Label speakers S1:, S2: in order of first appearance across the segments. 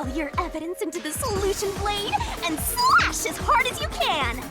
S1: all your evidence into the solution blade and slash as hard as you can!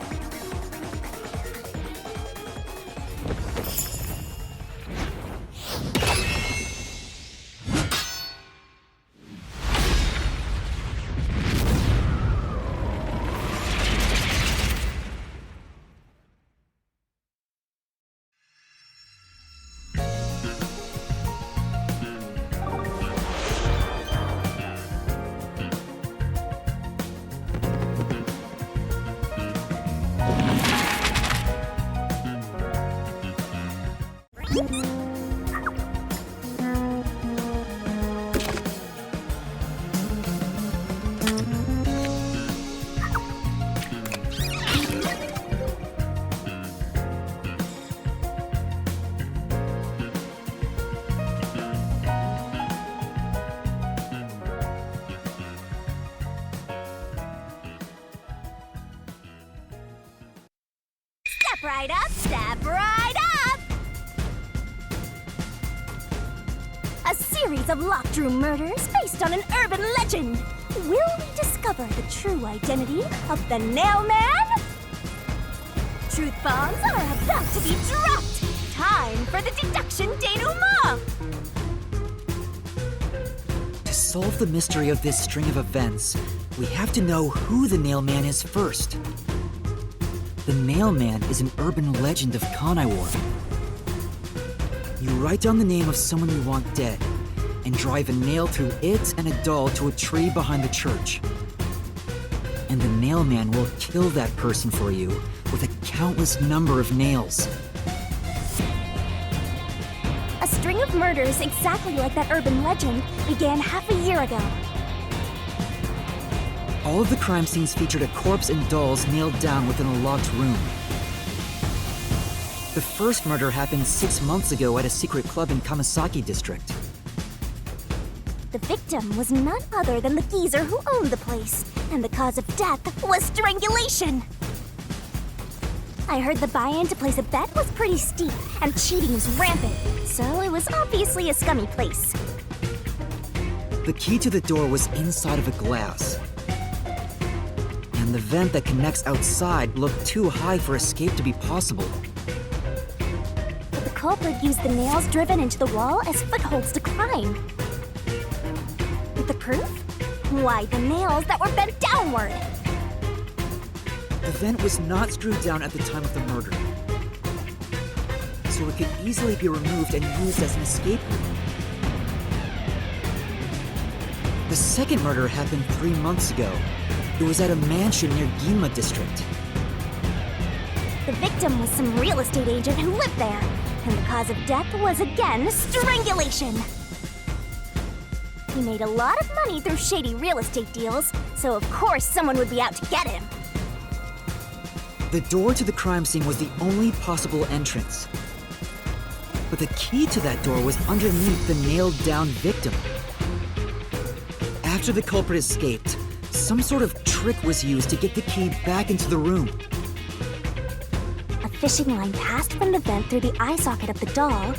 S1: Step right up, step right up! A series of locked room murders based on an urban legend. Will we discover the true identity of the Nail Man? Truth bombs are about to be dropped! Time for the deduction denouement!
S2: To solve the mystery of this string of events, we have to know who the Nail Man is first. The Nail Man is an urban legend of Kanaiwar. You write down the name of someone you want dead, and drive a nail through it and a doll to a tree behind the church. And the Nail Man will kill that person for you with a countless number of nails.
S1: A string of murders exactly like that urban legend began half a year ago.
S2: All of the crime scenes featured a corpse and dolls nailed down within a locked room. The first murder happened 6 months ago at a secret club in Kamasaki district.
S1: The victim was none other than the geezer who owned the place, and the cause of death was strangulation. I heard the buy-in to place a bet was pretty steep, and cheating was rampant, so it was obviously a scummy place.
S2: The key to the door was inside of a glass. And the vent that connects outside looked too high for escape to be possible.
S1: But the culprit used the nails driven into the wall as footholds to climb. With the proof? Why, the nails that were bent downward!
S2: The vent was not screwed down at the time of the murder, so it could easily be removed and used as an escape route. The second murder happened 3 months ago. It was at a mansion near Yuma district.
S1: The victim was some real estate agent who lived there, and the cause of death was again strangulation. He made a lot of money through shady real estate deals, so of course someone would be out to get him.
S2: The door to the crime scene was the only possible entrance. But the key to that door was underneath the nailed-down victim. After the culprit escaped, some sort of trick was used to get the key back into the room.
S1: A fishing line passed from the vent through the eye socket of the doll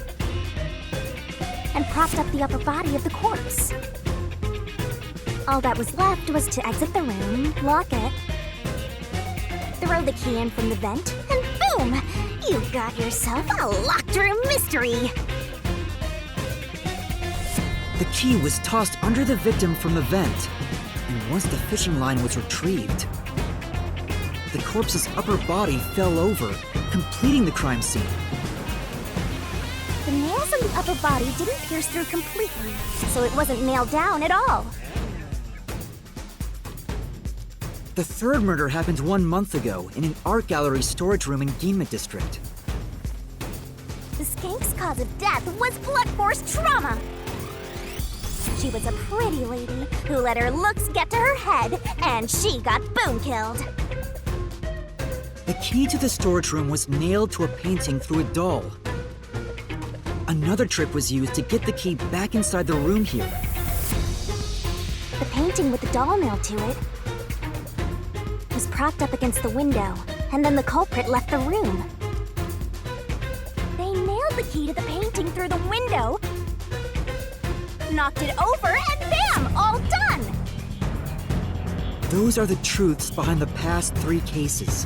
S1: and propped up the upper body of the corpse. All that was left was to exit the room, lock it, throw the key in from the vent, and boom! You got yourself a locked room mystery!
S2: The key was tossed under the victim from the vent, and once the fishing line was retrieved, the corpse's upper body fell over, completing the crime scene.
S1: The nails in the upper body didn't pierce through completely, so it wasn't nailed down at all.
S2: The third murder happened 1 month ago in an art gallery storage room in Ginma district.
S1: The skank's cause of death was blunt force trauma. She was a pretty lady who let her looks get to her head, and she got boom killed.
S2: The key to the storage room was nailed to a painting through a doll. Another trick was used to get the key back inside the room here.
S1: The painting with the doll nailed to it was propped up against the window, and then the culprit left the room. They nailed the key to the painting through the window, knocked it over, and bam! All done!
S2: Those are the truths behind the past 3 cases.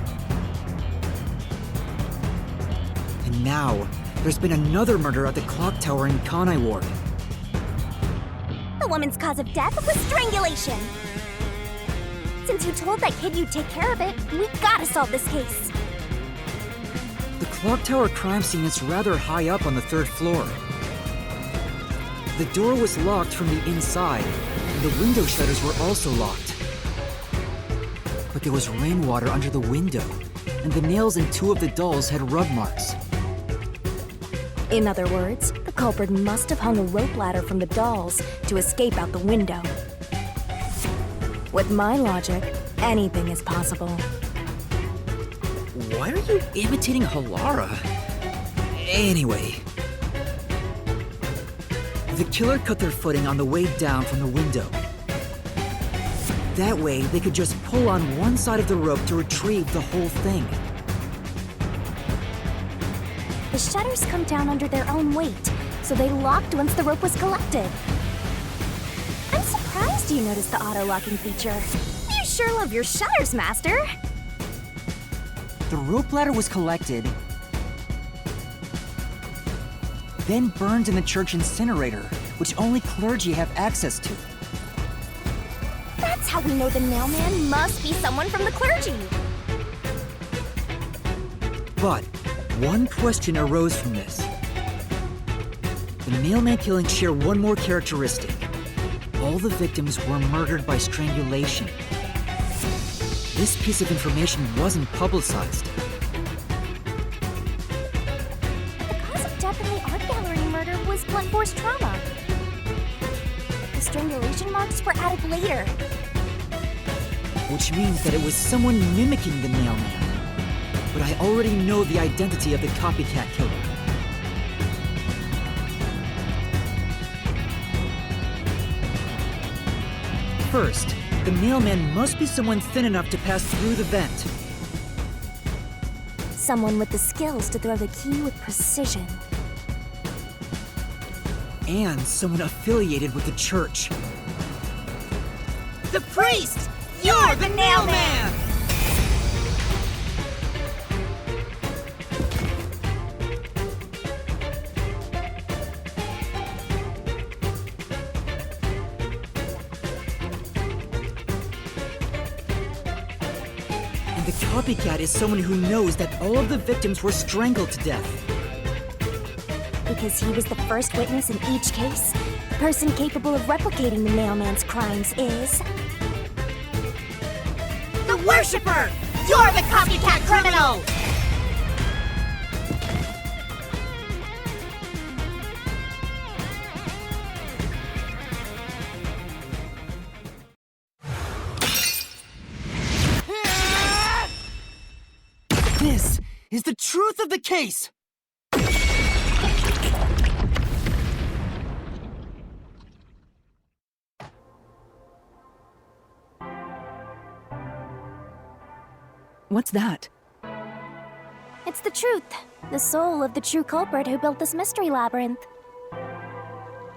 S2: And now, there's been another murder at the clock tower in Kanai Ward.
S1: The woman's cause of death was strangulation. Since you told that kid you'd take care of it, we gotta solve this case.
S2: The clock tower crime scene is rather high up on the 3rd floor. The door was locked from the inside, and the window shutters were also locked. But there was rainwater under the window, and the nails in 2 of the dolls had rub marks.
S1: In other words, the culprit must have hung a rope ladder from the dolls to escape out the window. With my logic, anything is possible.
S2: Why are you imitating Halara? Anyway. The killer cut their footing on the way down from the window. That way, they could just pull on one side of the rope to retrieve the whole thing.
S1: The shutters come down under their own weight, so they locked once the rope was collected. I'm surprised you noticed the auto-locking feature. You sure love your shutters, Master!
S2: The rope ladder was collected, then burned in the church incinerator, which only clergy have access to.
S1: That's how we know the mailman must be someone from the clergy!
S2: But one question arose from this. The mailman killings share one more characteristic. All the victims were murdered by strangulation. This piece of information wasn't publicized.
S1: The cause of death in the art gallery murder was blunt force trauma. The strangulation marks were added later.
S2: Which means that it was someone mimicking the mailman. But I already know the identity of the copycat killer. First, the mailman must be someone thin enough to pass through the vent.
S1: Someone with the skills to throw the key with precision.
S2: And someone affiliated with the church.
S3: The priest! You're the nailman!
S2: And the copycat is someone who knows that all of the victims were strangled to death.
S1: Because he was the first witness in each case, the person capable of replicating the mailman's crimes is...
S3: The worshipper! You're the copycat criminal!
S2: This is the truth of the case!
S4: What's that?
S1: It's the truth. The soul of the true culprit who built this mystery labyrinth.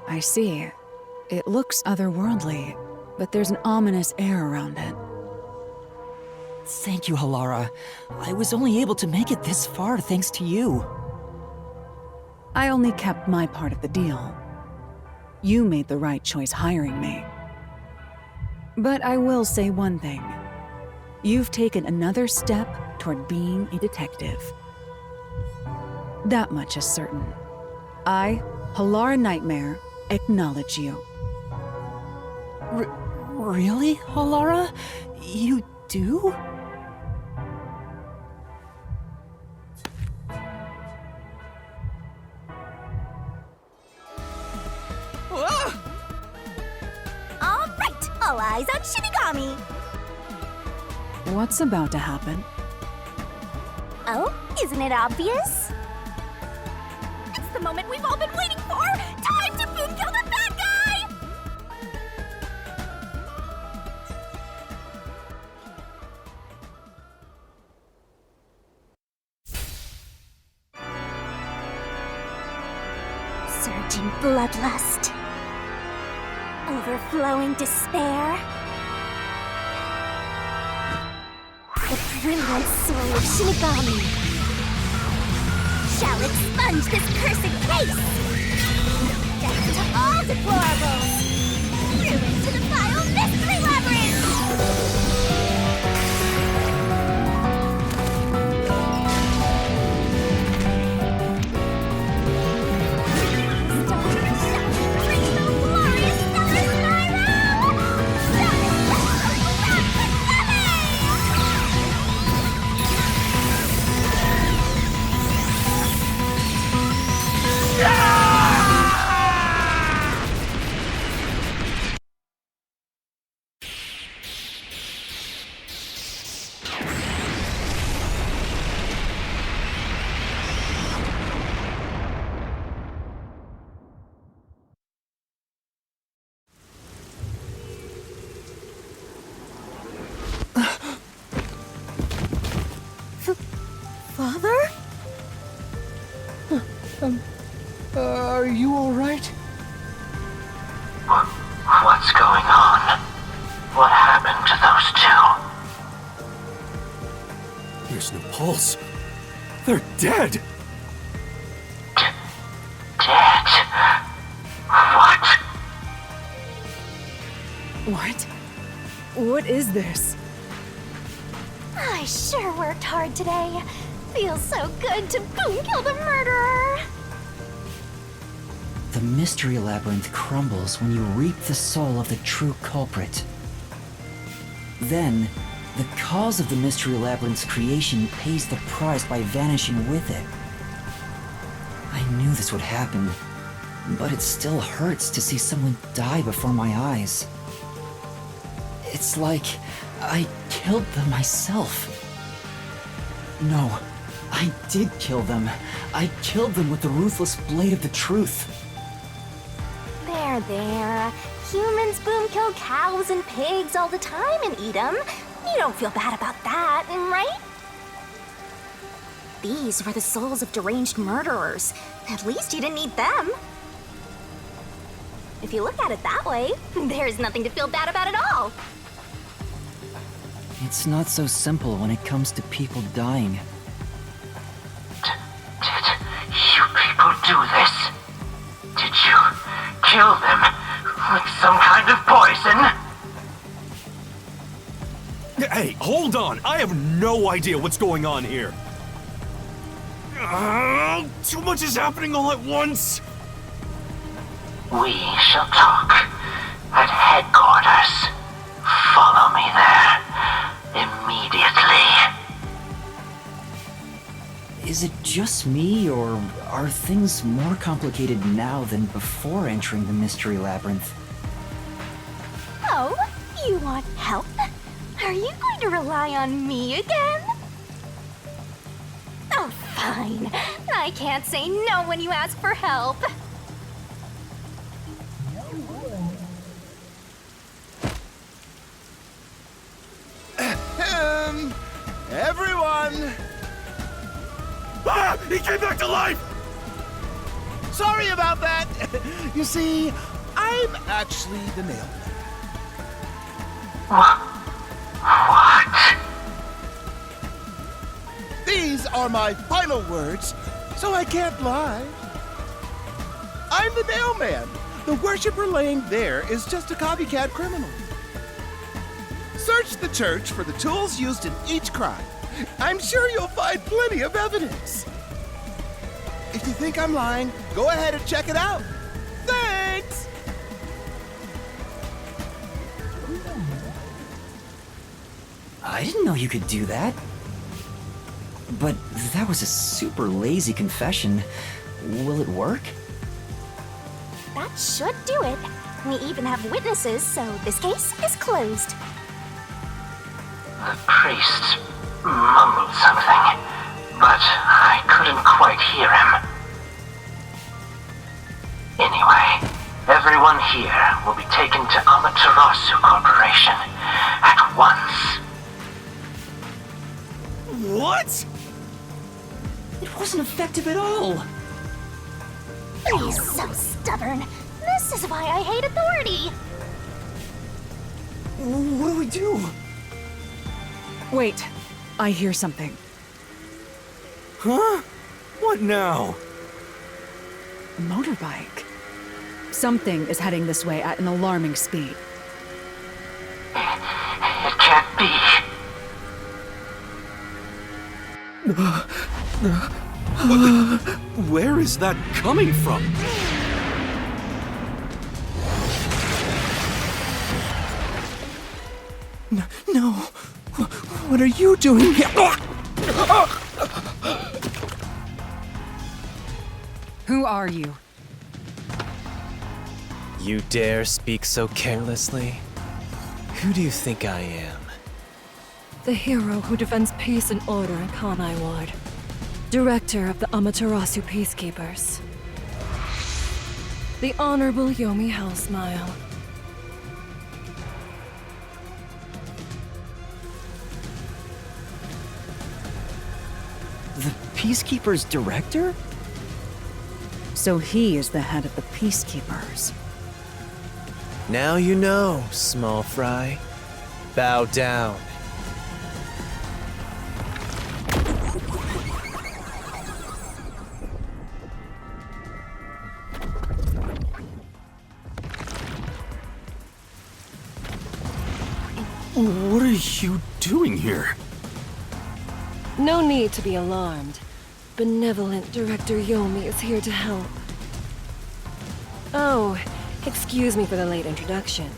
S4: I see. It looks otherworldly, but there's an ominous air around it.
S2: Thank you, Halara. I was only able to make it this far thanks to you.
S4: I only kept my part of the deal. You made the right choice hiring me. But I will say one thing. You've taken another step toward being a detective. That much is certain. I, Halara Nightmare, acknowledge you.
S2: Really, Halara? You do?
S1: All right, all eyes on Shinigami.
S4: What's about to happen?
S1: Oh, isn't it obvious? It's the moment we've all been waiting for! Time to boom kill the bad guy! Surging bloodlust. Overflowing despair. The brilliant soul of Shinigami shall expunge this cursed case! Death to all deplorables! Ruin to the vile mystery labyrinth!
S3: Father?
S5: Are you alright?
S6: What's going on? What happened to those two?
S5: There's no pulse. They're dead!
S6: Dead? What?
S4: What? What is this?
S1: I sure worked hard today. Feels so good to boom kill the murderer.
S2: The mystery labyrinth crumbles when you reap the soul of the true culprit. Then, the cause of the mystery labyrinth's creation pays the price by vanishing with it. I knew this would happen, but it still hurts to see someone die before my eyes. It's like I killed them myself. No, I did kill them. I killed them with the ruthless blade of the truth.
S1: There. Humans boom kill cows and pigs all the time and eat them. You don't feel bad about that, right? These were the souls of deranged murderers. At least you didn't eat them. If you look at it that way, there's nothing to feel bad about at all.
S2: It's not so simple when it comes to people dying.
S6: Did you people do this? Did you kill them with some kind of poison?
S5: Hey, hold on! I have no idea what's going on here! Too much is happening all at once!
S6: We shall talk at headquarters. Follow me there immediately.
S2: Is it just me, or are things more complicated now than before entering the mystery labyrinth?
S1: Oh, you want help? Are you going to rely on me again? Oh, fine. I can't say no when you ask for help.
S7: Everyone!
S5: Ah! He came back to life!
S7: Sorry about that! You see, I'm actually the nail man.
S6: What?
S7: These are my final words, so I can't lie. I'm the nail man. The worshiper laying there is just a copycat criminal. Search the church for the tools used in each crime. I'm sure you'll find plenty of evidence. If you think I'm lying, go ahead and check it out. Thanks!
S2: I didn't know you could do that. But that was a super lazy confession. Will it work?
S1: That should do it. We even have witnesses, so this case is closed.
S6: The priest mumbled something, but I couldn't quite hear him. Anyway, everyone here will be taken to Amaterasu Corporation at once.
S5: What?
S2: It wasn't effective at all.
S1: He's so stubborn. This is why I hate authority.
S2: What do we do?
S4: Wait, I hear something.
S5: Huh? What now?
S4: A motorbike. Something is heading this way at an alarming speed.
S6: It can't be.
S5: Where is that coming from?
S7: No. What are you doing here?
S4: Who are you?
S8: You dare speak so carelessly? Who do you think I am?
S9: The hero who defends peace and order in Kanai Ward. Director of the Amaterasu Peacekeepers. The Honorable Yomi Hellsmile.
S2: The Peacekeeper's director?
S4: So he is the head of the Peacekeepers.
S8: Now you know, small fry. Bow down.
S5: What are you doing here?
S9: No need to be alarmed. Benevolent Director Yomi is here to help. Oh, excuse me for the late introduction.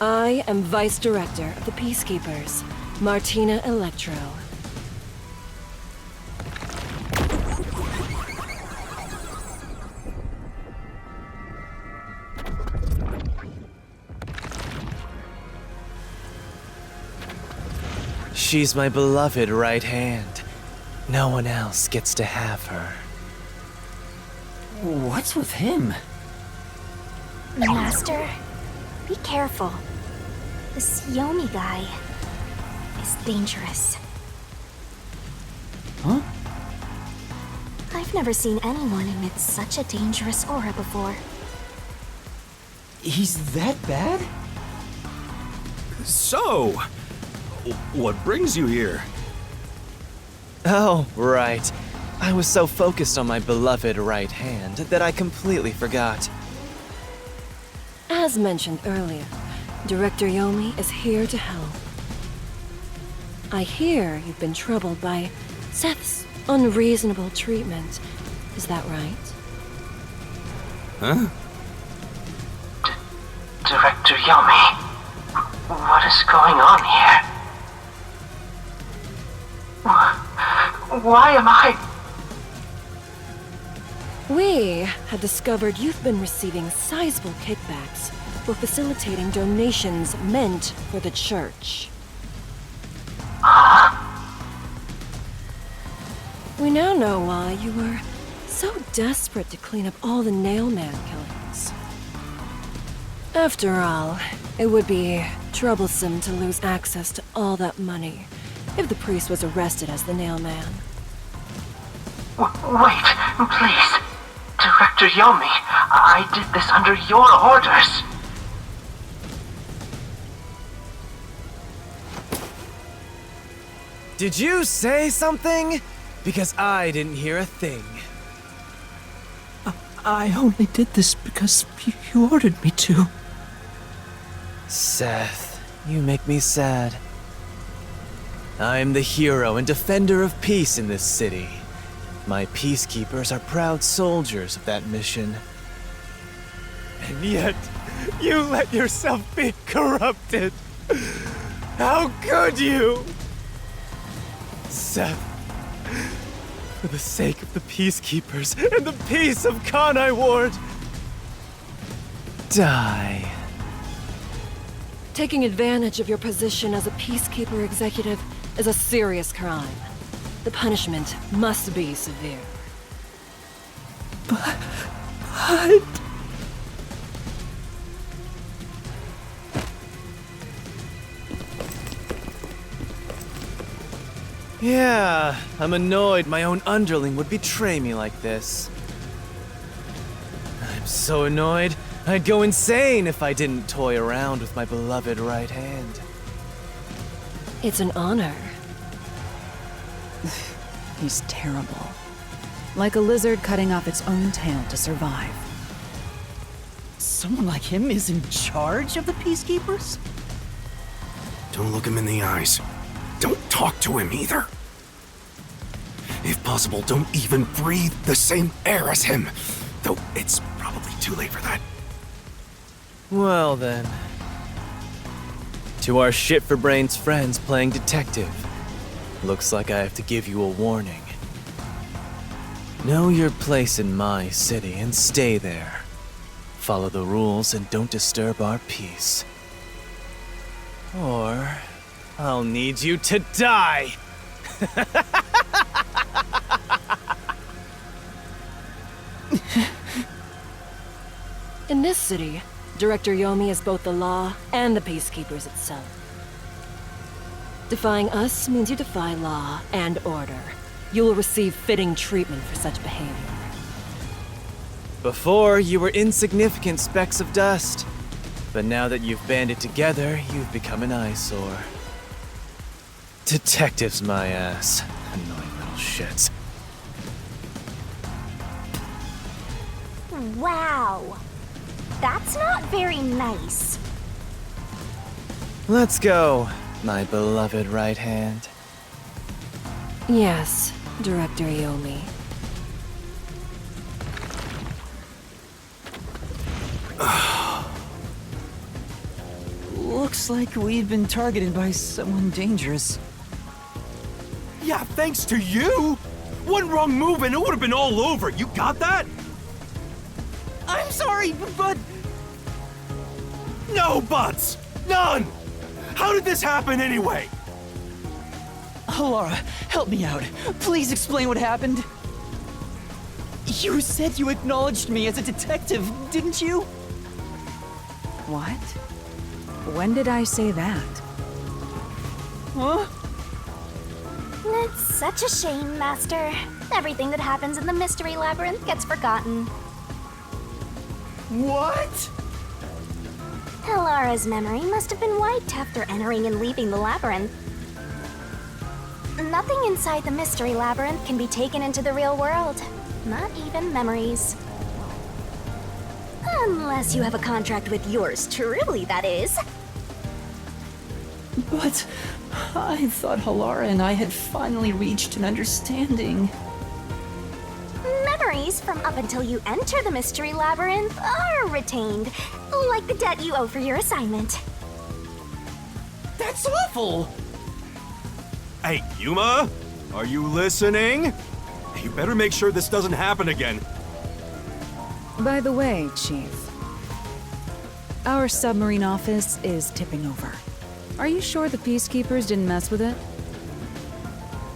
S9: I am Vice Director of the Peacekeepers, Martina Electro.
S8: She's my beloved right hand. No one else gets to have her.
S2: What's with him?
S1: Master, be careful. This Yomi guy is dangerous.
S2: Huh?
S1: I've never seen anyone emit such a dangerous aura before.
S2: He's that bad?
S5: So, what brings you here?
S8: Oh, right. I was so focused on my beloved right hand that I completely forgot.
S9: As mentioned earlier, Director Yomi is here to help. I hear you've been troubled by Seth's unreasonable treatment. Is that right?
S5: Huh?
S6: Director Yomi, what is going on here? Why am I...
S9: We had discovered you've been receiving sizable kickbacks for facilitating donations meant for the church. We now know why you were so desperate to clean up all the Nailman killings. After all, it would be troublesome to lose access to all that money if the priest was arrested as the Nailman.
S6: Wait, please. Director Yomi, I did this under your orders.
S8: Did you say something? Because I didn't hear a thing.
S10: I only did this because you ordered me to.
S8: Seth, you make me sad. I'm the hero and defender of peace in this city. My peacekeepers are proud soldiers of that mission. And yet, you let yourself be corrupted. How could you? Seth, for the sake of the peacekeepers and the peace of Kanai Ward, die.
S9: Taking advantage of your position as a peacekeeper executive is a serious crime. The punishment must be severe.
S10: But...
S8: Yeah, I'm annoyed my own underling would betray me like this. I'm so annoyed, I'd go insane if I didn't toy around with my beloved right hand.
S9: It's an honor.
S4: He's terrible. Like a lizard cutting off its own tail to survive.
S2: Someone like him is in charge of the Peacekeepers?
S5: Don't look him in the eyes. Don't talk to him either. If possible, don't even breathe the same air as him. Though it's probably too late for that.
S8: Well then. To our shit-for-brains friends playing detective. Looks like I have to give you a warning. Know your place in my city and stay there. Follow the rules and don't disturb our peace. Or I'll need you to die!
S9: In this city, Director Yomi is both the law and the Peacekeepers itself. Defying us means you defy law and order. You will receive fitting treatment for such behavior.
S8: Before, you were insignificant specks of dust. But now that you've banded together, you've become an eyesore. Detectives, my ass. Annoying little shits.
S1: Wow. That's not very nice.
S8: Let's go, my beloved right hand.
S9: Yes, Director Yomi.
S2: Looks like we've been targeted by someone dangerous.
S5: Yeah, thanks to you! One wrong move and it would have been all over. You got that?
S2: I'm sorry, but...
S5: No buts! None! How did this happen anyway?
S2: Laura, help me out. Please explain what happened. You said you acknowledged me as a detective, didn't you?
S4: What? When did I say that?
S2: Huh?
S1: It's such a shame, Master. Everything that happens in the Mystery Labyrinth gets forgotten.
S2: What?
S1: Elara's memory must have been wiped after entering and leaving the labyrinth. Nothing inside the Mystery Labyrinth can be taken into the real world. Not even memories. Unless you have a contract with yours truly, that is.
S10: But I thought Halara and I had finally reached an understanding.
S1: Memories from up until you enter the Mystery Labyrinth are retained, like the debt you owe for your assignment.
S2: That's awful!
S5: Hey, Yuma? Are you listening? You better make sure this doesn't happen again.
S4: By the way, Chief. Our submarine office is tipping over. Are you sure the Peacekeepers didn't mess with it?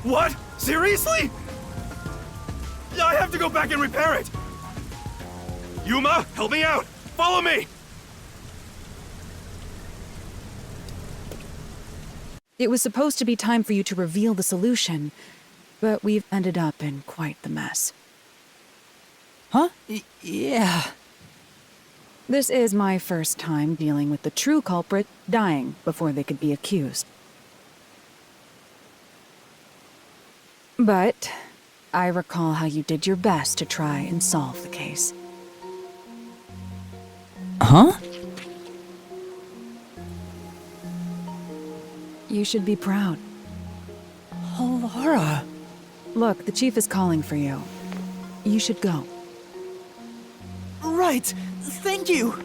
S5: What? Seriously? I have to go back and repair it! Yuma, help me out! Follow me!
S4: It was supposed to be time for you to reveal the solution, but we've ended up in quite the mess.
S2: Huh? Yeah.
S4: This is my first time dealing with the true culprit dying before they could be accused. But I recall how you did your best to try and solve the case.
S2: Huh?
S4: You should be proud.
S2: Laura.
S4: Look, the chief is calling for you. You should go.
S2: Right. Thank you.